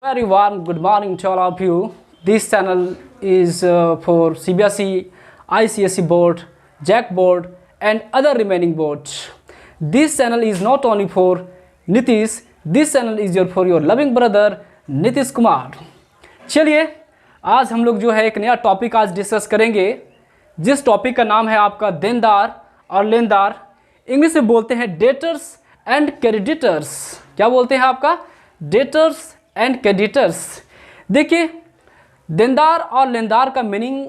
Very warm good morning to all of you. This channel is for CBSE, ICSE board, JAC board and other remaining boards. This channel is not only for Nitish, this channel is for your loving brother Nitish Kumar. चलिए आज हम लोग जो है एक नया topic आज discuss करेंगे, जिस टॉपिक का नाम है आपका देनदार और लेनदार। इंग्लिश में बोलते हैं डेटर्स एंड क्रेडिटर्स। क्या बोलते हैं आपका? Debtors and creditors. देखिए, देनदार और लेनदार का मीनिंग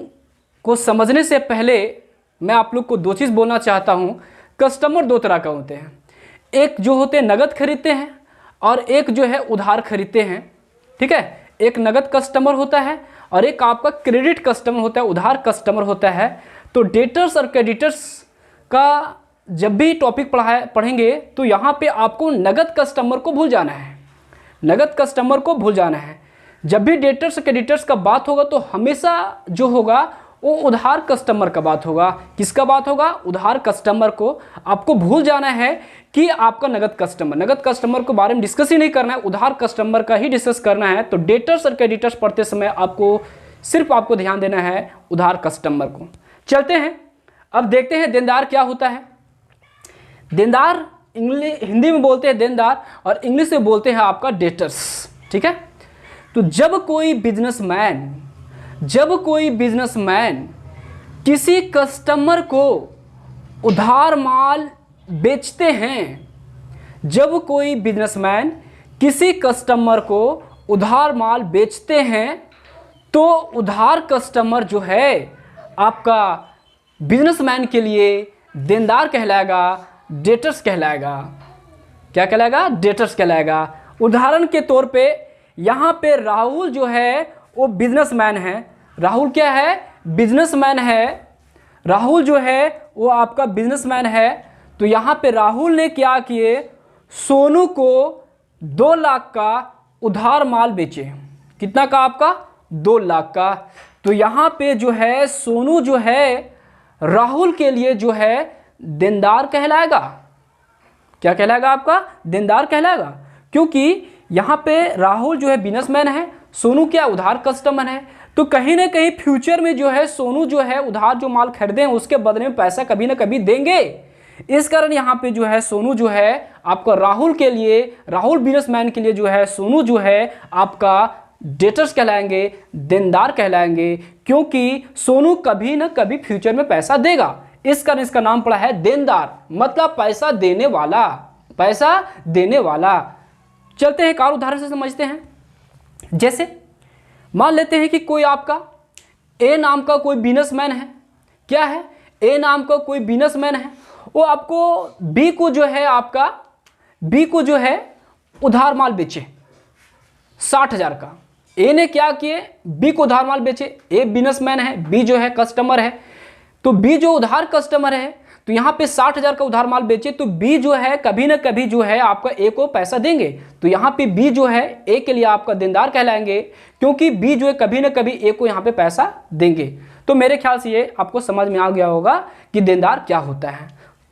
को समझने से पहले मैं आप लोग को दो चीज़ बोलना चाहता हूँ। कस्टमर दो तरह का होते हैं, एक जो होते हैं नगद खरीदते हैं और एक जो है उधार खरीदते हैं। ठीक है, एक नगद कस्टमर होता है और एक आपका क्रेडिट कस्टमर होता है, उधार कस्टमर होता है। तो डेटर्स और क्रेडिटर्स का जब भी टॉपिक पढ़ेंगे तो यहाँ पे आपको नगद कस्टमर को भूल जाना है, नगद कस्टमर को भूल जाना है। जब भी डेटर्स और क्रेडिटर्स का बात होगा तो हमेशा जो होगा वो उधार कस्टमर का बात होगा। किसका बात होगा? उधार कस्टमर को आपको भूल जाना है कि आपका नगद कस्टमर को बारे में डिस्कस ही नहीं करना है, उधार कस्टमर का ही डिस्कस करना है। तो डेटर्स और क्रेडिटर्स पढ़ते समय आपको ध्यान देना है उधार कस्टमर को। चलते हैं, अब देखते हैं देनदार क्या होता है। देनदार हिंदी में बोलते हैं देनदार और इंग्लिश में बोलते हैं आपका डेटर्स। ठीक है, तो जब कोई बिजनेसमैन किसी कस्टमर को उधार माल बेचते हैं, जब कोई बिजनेसमैन किसी कस्टमर को उधार माल बेचते हैं तो उधार कस्टमर जो है आपका बिजनेसमैन के लिए देनदार कहलाएगा, डेटर्स कहलाएगा। क्या कहलाएगा? डेटर्स कहलाएगा। उदाहरण के तौर पे यहाँ पे राहुल जो है वो बिजनेसमैन है। राहुल क्या है? बिजनेसमैन है। राहुल जो है वो आपका बिजनेसमैन है। तो यहाँ पे राहुल ने क्या किए? सोनू को 2 लाख का उधार माल बेचे। कितना का? आपका 2 लाख का। तो यहाँ पे जो है सोनू जो है राहुल के लिए जो है देनदार कहलाएगा। क्या कहलाएगा? आपका देनदार कहलाएगा, क्योंकि यहाँ पे राहुल जो है बिजनेसमैन है, सोनू क्या? उधार कस्टमर है। तो कहीं ना कहीं फ्यूचर में जो है सोनू जो है उधार जो माल खरीदे हैं उसके बदले में पैसा कभी ना कभी देंगे। इस कारण यहाँ पे जो है सोनू जो है आपका राहुल बिजनेसमैन के लिए जो है सोनू जो है आपका डेटर्स कहलाएंगे, देनदार कहलाएंगे, क्योंकि सोनू कभी ना कभी फ्यूचर में पैसा देगा। इस कारण इसका नाम पड़ा है देनदार, मतलब पैसा देने वाला, पैसा देने वाला। चलते हैं एक और उदाहरण से समझते हैं। जैसे मान लेते हैं कि कोई आपका ए नाम का कोई बिजनेसमैन है। क्या है? ए नाम का कोई बिजनेसमैन है। वो आपको बी को जो है उधार माल बेचे 60,000 का। ए ने क्या किए? बी को उधार माल बेचे। ए बिजनेसमैन है, बी जो है कस्टमर है। तो बी जो उधार कस्टमर है तो यहाँ पे 60,000 का उधार माल बेचे, तो बी जो है कभी ना कभी जो है आपका ए को पैसा देंगे। तो यहाँ पे बी जो है ए के लिए आपका देनदार कहलाएंगे, क्योंकि बी जो है कभी ना कभी ए को यहाँ पे पैसा देंगे। तो मेरे ख्याल से ये आपको समझ में आ गया होगा कि देनदार क्या होता है।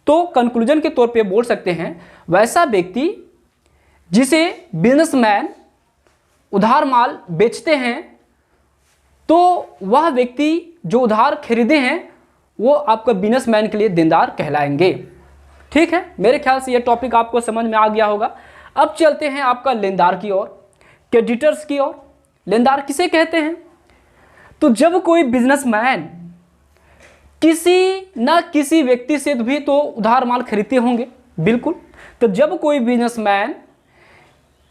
तो कंक्लूजन के तौर पे बोल सकते हैं, वैसा व्यक्ति जिसे बिजनेसमैन उधार माल बेचते हैं तो वह व्यक्ति जो उधार खरीदे हैं वो आपका बिजनेसमैन के लिए देनदार कहलाएंगे। ठीक है, मेरे ख्याल से ये टॉपिक आपको समझ में आ गया होगा। अब चलते हैं आपका लेनदार की ओर, क्रेडिटर्स की ओर। लेनदार किसे कहते हैं? तो जब कोई बिजनेसमैन किसी व्यक्ति से भी तो उधार माल खरीदते होंगे, बिल्कुल। तो जब कोई बिजनेसमैन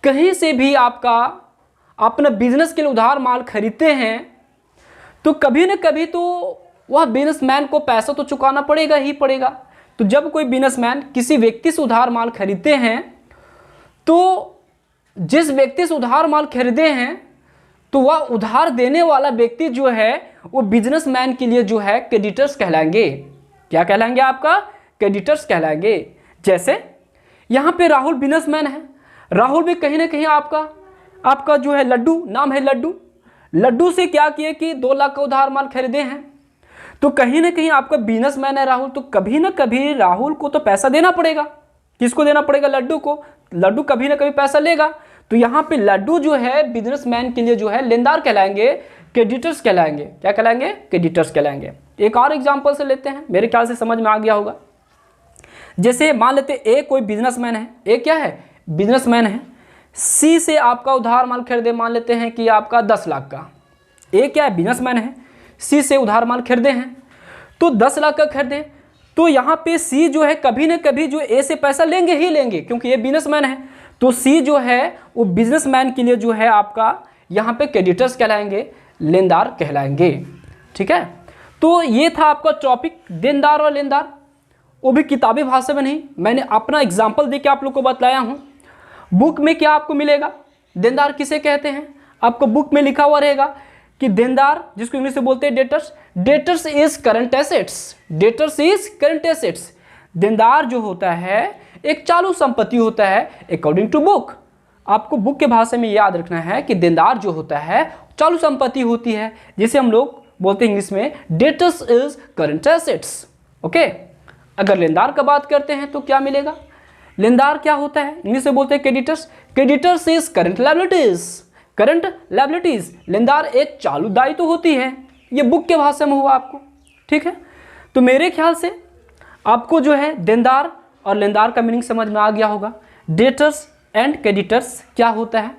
कहीं से भी आपका अपना बिजनेस के लिए उधार माल खरीदते हैं तो कभी न कभी तो वह बिजनेसमैन को पैसा तो चुकाना पड़ेगा ही पड़ेगा। तो जब कोई बिजनेसमैन किसी व्यक्ति से उधार माल खरीदते हैं तो जिस व्यक्ति से उधार माल खरीदे हैं तो वह उधार देने वाला व्यक्ति जो है वो बिजनेसमैन के लिए जो है क्रेडिटर्स कहलाएंगे। क्या कहलाएंगे? आपका क्रेडिटर्स कहलाएंगे। जैसे यहाँ पे राहुल बिजनेसमैन है। राहुल भी कहीं ना कहीं आपका जो है लड्डू नाम है, लड्डू से क्या किए कि 2 लाख का उधार माल खरीदे हैं। तो कहीं ना कहीं आपका बिजनेसमैन है राहुल, तो कभी ना कभी राहुल को तो पैसा देना पड़ेगा। किसको देना पड़ेगा? लड्डू को। लड्डू कभी ना कभी पैसा लेगा। तो यहाँ पे लड्डू जो है बिजनेसमैन के लिए जो है लेनदार कहलाएंगे, क्रेडिटर्स कहलाएंगे। क्या कहलाएंगे? क्रेडिटर्स कहलाएंगे। एक और एग्जांपल से लेते हैं, मेरे ख्याल से समझ में आ गया होगा। जैसे मान लेते ए कोई बिजनेसमैन है, ए क्या है? बिजनेसमैन है। सी से आपका उधार माल खरीदे, मान लेते हैं कि आपका 10 लाख का। ए क्या है? बिजनेसमैन है, सी से उधार माल खरीदे हैं, तो 10 लाख का खरीदे। तो यहाँ पे सी जो है कभी ना कभी जो ए से पैसा लेंगे ही लेंगे, क्योंकि ये बिजनेसमैन है। तो सी जो है वो बिजनेसमैन के लिए जो है आपका यहाँ पे क्रेडिटर्स कहलाएंगे, लेनदार कहलाएंगे। ठीक है, तो ये था आपका टॉपिक देनदार और लेनदार, वो भी किताबी भाषा में नहीं, मैंने अपना एग्जाम्पल दे के आप लोग को बतलाया हूँ। बुक में क्या आपको मिलेगा? देनदार किसे कहते हैं? आपको बुक में लिखा हुआ रहेगा कि देनदार, जिसको इंग्लिश में बोलते हैं debtors, debtors is current assets, debtors is current assets. देनदार जो होता है एक चालू संपत्ति होता है अकॉर्डिंग टू बुक। आपको बुक के भाषा में याद रखना है कि देनदार जो होता है चालू संपत्ति होती है, जिसे हम लोग बोलते हैं इंग्लिश में debtors is current assets. Okay, अगर लेनदार का बात करते हैं तो क्या मिलेगा? लेनदार क्या होता है? इंग्लिश में बोलते हैं creditors, creditors is current liabilities, current liabilities. लेनदार एक चालू दायित्व होती है, ये बुक के भाषा में हुआ आपको। ठीक है, तो मेरे ख्याल से आपको जो है देनदार और लेनदार का मीनिंग समझ में आ गया होगा। डेटर्स एंड क्रेडिटर्स क्या होता है?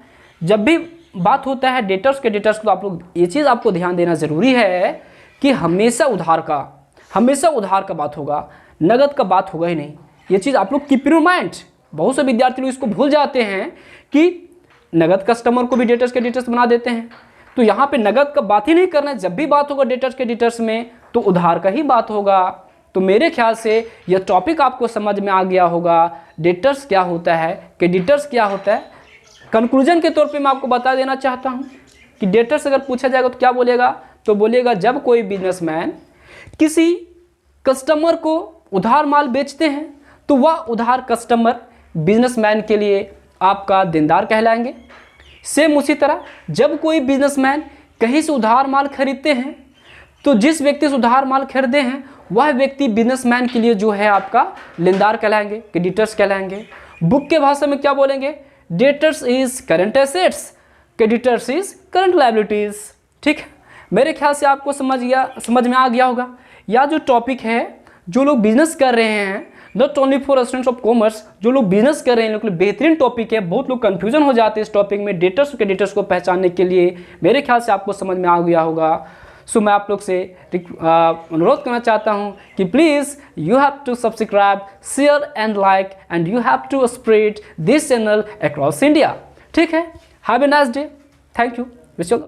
जब भी बात होता है डेटर्स क्रेडिटर्स, तो आप लोग ये चीज़ आपको ध्यान देना ज़रूरी है कि हमेशा उधार का बात होगा, नगद का बात होगा ही नहीं। ये चीज़ आप लोग कीप इन माइंड। बहुत से विद्यार्थी लोग इसको भूल जाते हैं कि नगद कस्टमर को भी डेटर्स क्रेडिटर्स बना देते हैं। तो यहाँ पे नगद का बात ही नहीं करना है, जब भी बात होगा डेटर्स क्रेडिटर्स में तो उधार का ही बात होगा। तो मेरे ख्याल से यह टॉपिक आपको समझ में आ गया होगा, डेटर्स क्या होता है, क्रेडिटर्स क्या होता है। कंक्लूजन के तौर पे मैं आपको बता देना चाहता हूँ कि डेटर्स अगर पूछा जाएगा तो क्या बोलेगा? तो बोलेगा जब कोई बिजनेसमैन किसी कस्टमर को उधार माल बेचते हैं तो वह उधार कस्टमर बिजनेसमैन के लिए आपका देनदार कहलाएंगे। सेम उसी तरह जब कोई बिजनेसमैन कहीं से उधार माल खरीदते हैं तो जिस व्यक्ति से उधार माल खरीदे हैं वह व्यक्ति बिजनेसमैन के लिए जो है आपका लेनदार कहलाएंगे, क्रेडिटर्स कहलाएंगे। बुक के भाषा में क्या बोलेंगे? Debtors is current assets, creditors is current liabilities. ठीक है, मेरे ख्याल से आपको समझ में आ गया होगा। या जो टॉपिक है, जो लोग बिजनेस कर रहे हैं, not only for students of commerce, जो लोग बिजनेस कर रहे हैं, लोग बेहतरीन टॉपिक है। बहुत लोग कंफ्यूजन हो जाते हैं इस टॉपिक में, डेटर्स और क्रेडिटर्स को पहचानने के लिए। मेरे ख्याल से आपको समझ में आ गया होगा। सो मैं आप लोग से अनुरोध करना चाहता हूं कि please you have to subscribe, share and like, and you have to spread this channel across India. ठीक है, have a nice day, thank you.